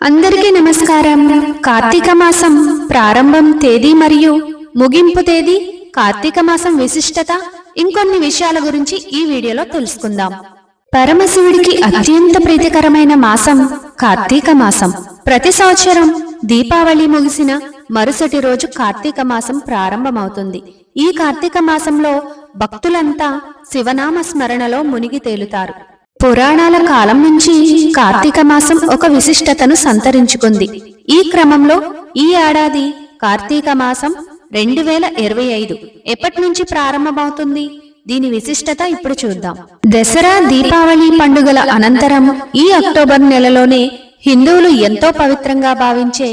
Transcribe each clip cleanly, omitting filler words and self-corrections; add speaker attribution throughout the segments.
Speaker 1: అందరికీ నమస్కారం. కార్తీక మాసం ప్రారంభం తేదీ మరియు ముగింపు తేదీ, కార్తీక మాసం విశిష్టత, ఇంకొన్ని విషయాల గురించి ఈ వీడియోలో తెలుసుకుందాం. పరమశివుడికి అత్యంత ప్రీతికరమైన మాసం కార్తీక మాసం. ప్రతి సంవత్సరం దీపావళి ముగిసిన మరుసటి రోజు కార్తీక మాసం ప్రారంభమవుతుంది. ఈ కార్తీక మాసంలో భక్తులంతా శివనామ స్మరణలో మునిగి తేలుతారు. పురాణాల కాలం నుంచి కార్తీక మాసం ఒక విశిష్టతను సంతరించుకుంది. ఈ క్రమంలో ఈ ఏడాది కార్తీక మాసం 2025 ఎప్పటి నుంచి ప్రారంభమవుతుంది? దీని విశిష్టత ఇప్పుడు చూద్దాం. దసరా, దీపావళి పండుగల అనంతరం ఈ అక్టోబర్ నెలలోనే హిందువులు ఎంతో పవిత్రంగా భావించే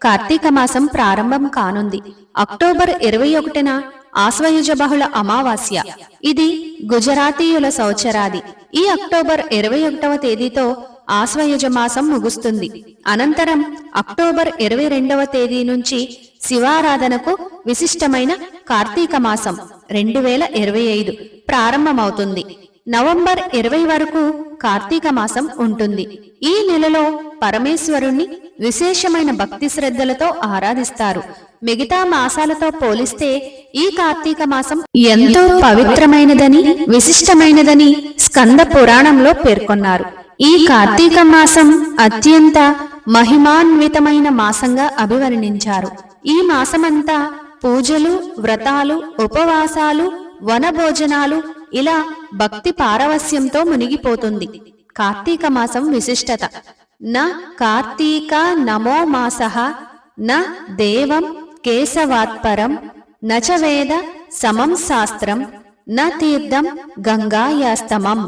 Speaker 1: కార్తీక మాసం ప్రారంభం కానుంది. అక్టోబర్ 21న ఆశ్వయుజ బహుళ అమావాస్య. ఇది గుజరాతీయుల సంవత్సరాది. ఈ అక్టోబర్ 21వ తేదీతో ఆశ్వయుజ మాసం ముగుస్తుంది. అనంతరం అక్టోబర్ 22వ తేదీ నుంచి శివారాధనకు విశిష్టమైన కార్తీక మాసం 2025 ప్రారంభమవుతుంది. నవంబర్ 20 వరకు కార్తీక మాసం ఉంటుంది. ఈ నెలలో పరమేశ్వరుణ్ణి విశేషమైన భక్తి శ్రద్ధలతో ఆరాధిస్తారు. మిగతా మాసాలతో పోలిస్తే ఈ కార్తీక మాసం ఎంతో పవిత్రమైనదని, విశిష్టమైనదని స్కంద పురాణంలో పేర్కొన్నారు. ఈ కార్తీక మాసం అత్యంత మహిమాన్వితమైన మాసంగా అభివర్ణించారు. ఈ మాసమంతా పూజలు, వ్రతాలు, ఉపవాసాలు, వనభోజనాలు, ఇలా భక్తి పారవస్యంతో మునిగిపోతుంది. కార్తీక మాసం విశిష్టత: న కార్తీక నమో మాసః, న దేవం కేశవాత్పరం, నచ వేద సమం శాస్త్రం, న తీర్థం గంగాయాస్తమం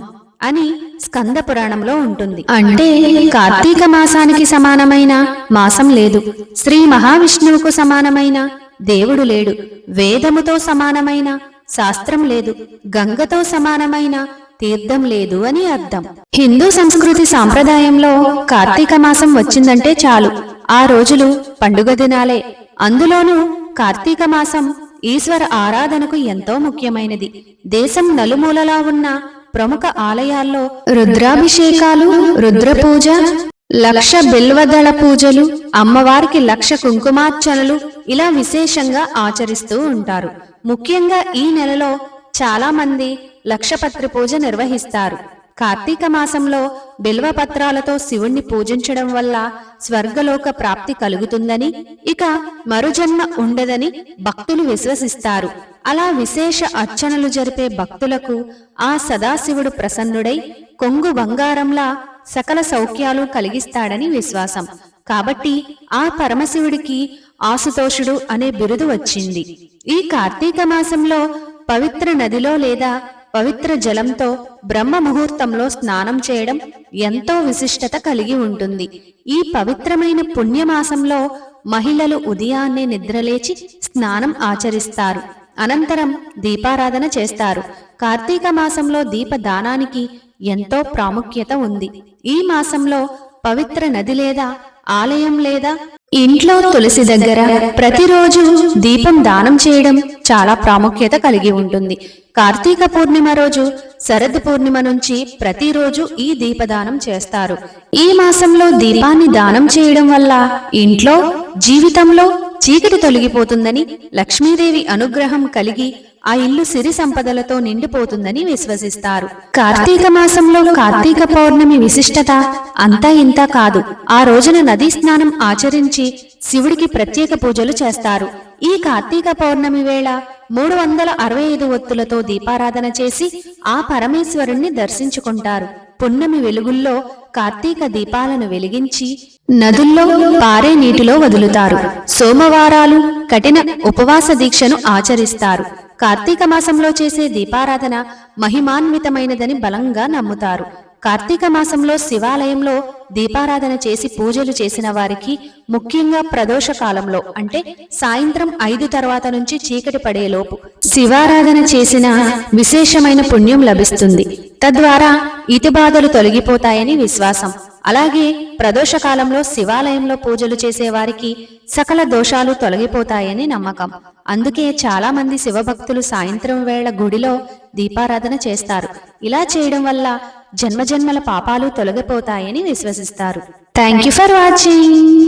Speaker 1: అని స్కంద పురాణంలో ఉంటుంది. అంటే కార్తీక మాసానికి సమానమైన మాసం లేదు, శ్రీ మహావిష్ణువుకు సమానమైన దేవుడు లేడు, వేదముతో సమానమైన శాస్త్రం లేదు, గంగతో సమానమైన తీర్థం లేదు అని అర్థం. హిందూ సంస్కృతి సాంప్రదాయంలో కార్తీక మాసం వచ్చిందంటే చాలు, ఆ రోజులు పండుగ దినాలే. అందులోనూ కార్తీక మాసం ఈశ్వర ఆరాధనకు ఎంతో ముఖ్యమైనది. దేశం నలుమూలలా ఉన్న ప్రముఖ ఆలయాల్లో రుద్రాభిషేకాలు, రుద్రపూజ, 1,00,000 బిల్వదళ పూజలు, అమ్మవారికి 1,00,000 కుంకుమార్చనలు ఇలా విశేషంగా ఆచరిస్తూ ఉంటారు. ముఖ్యంగా ఈ నెలలో చాలా మంది లక్షపత్రి పూజ నిర్వహిస్తారు. కార్తీక మాసంలో బిల్వపత్రాలతో శివుణ్ణి పూజించడం వల్ల స్వర్గలోక ప్రాప్తి కలుగుతుందని, ఇక మరుజన్మ ఉండదని భక్తులు విశ్వసిస్తారు. అలా విశేష అర్చనలు జరిపే భక్తులకు ఆ సదాశివుడు ప్రసన్నుడై కొంగు బంగారంలా సకల సౌఖ్యాలు కలిగిస్తాడని విశ్వాసం. కాబట్టి ఆ పరమశివుడికి ఆశుతోషుడు అనే బిరుదు వచ్చింది. ఈ కార్తీక మాసంలో పవిత్ర నదిలో లేదా పవిత్ర జలంతో బ్రహ్మ ముహూర్తంలో స్నానం చేయడం ఎంతో విశిష్టత కలిగి ఉంటుంది. ఈ పవిత్రమైన పుణ్యమాసంలో మహిళలు ఉదయాన్నే నిద్రలేచి స్నానం ఆచరిస్తారు. అనంతరం దీపారాధన చేస్తారు. కార్తీక మాసంలో దీపదానానికి ఎంతో ప్రాముఖ్యత ఉంది. ఈ మాసంలో పవిత్ర నది లేదా ఆలయం లేదా ఇంట్లో తులసి దగ్గర ప్రతిరోజు దీపం దానం చేయడం చాలా ప్రాముఖ్యత కలిగి ఉంటుంది. కార్తీక పూర్ణిమ రోజు శరద్ పూర్ణిమ నుంచి ప్రతిరోజు ఈ దీపదానం చేస్తారు. ఈ మాసంలో దీపాన్ని దానం చేయడం వల్ల ఇంట్లో, జీవితంలో చీకటి తొలగిపోతుందని, లక్ష్మీదేవి అనుగ్రహం కలిగి ఆ ఇల్లు సిరి సంపదలతో నిండిపోతుందని విశ్వసిస్తారు. కార్తీక మాసంలో కార్తీక పౌర్ణమి విశిష్టత అంతా ఇంతా కాదు. ఆ రోజున నదీ స్నానం ఆచరించి శివుడికి ప్రత్యేక పూజలు చేస్తారు. ఈ కార్తీక పౌర్ణమి వేళ 365 ఒత్తులతో దీపారాధన చేసి ఆ పరమేశ్వరుణ్ణి దర్శించుకుంటారు. పున్నమి వెలుగుల్లో కార్తీక దీపాలను వెలిగించి నదుల్లో పారే నీటిలో వదులుతారు. సోమవారాలు కఠిన ఉపవాస దీక్షను ఆచరిస్తారు. కార్తీక మాసంలో చేసే దీపారాధన మహిమాన్వితమైనదని బలంగా నమ్ముతారు. కార్తీక మాసంలో శివాలయంలో దీపారాధన చేసి పూజలు చేసిన వారికి, ముఖ్యంగా ప్రదోష కాలంలో అంటే సాయంత్రం 5 తర్వాత నుంచి చీకటి పడేలోపు శివారాధన చేసిన విశేషమైన పుణ్యం లభిస్తుంది. తద్వారా ఇతిబాధలు తొలగిపోతాయని విశ్వాసం. అలాగే ప్రదోష కాలంలో శివాలయంలో పూజలు చేసేవారికి సకల దోషాలు తొలగిపోతాయని నమ్మకం. అందుకే చాలా మంది శివభక్తులు సాయంత్రం వేళ గుడిలో దీపారాధన చేస్తారు. ఇలా చేయడం వల్ల జన్మజన్మల పాపాలు తొలగిపోతాయని విశ్వసిస్తారు. Thank you for watching.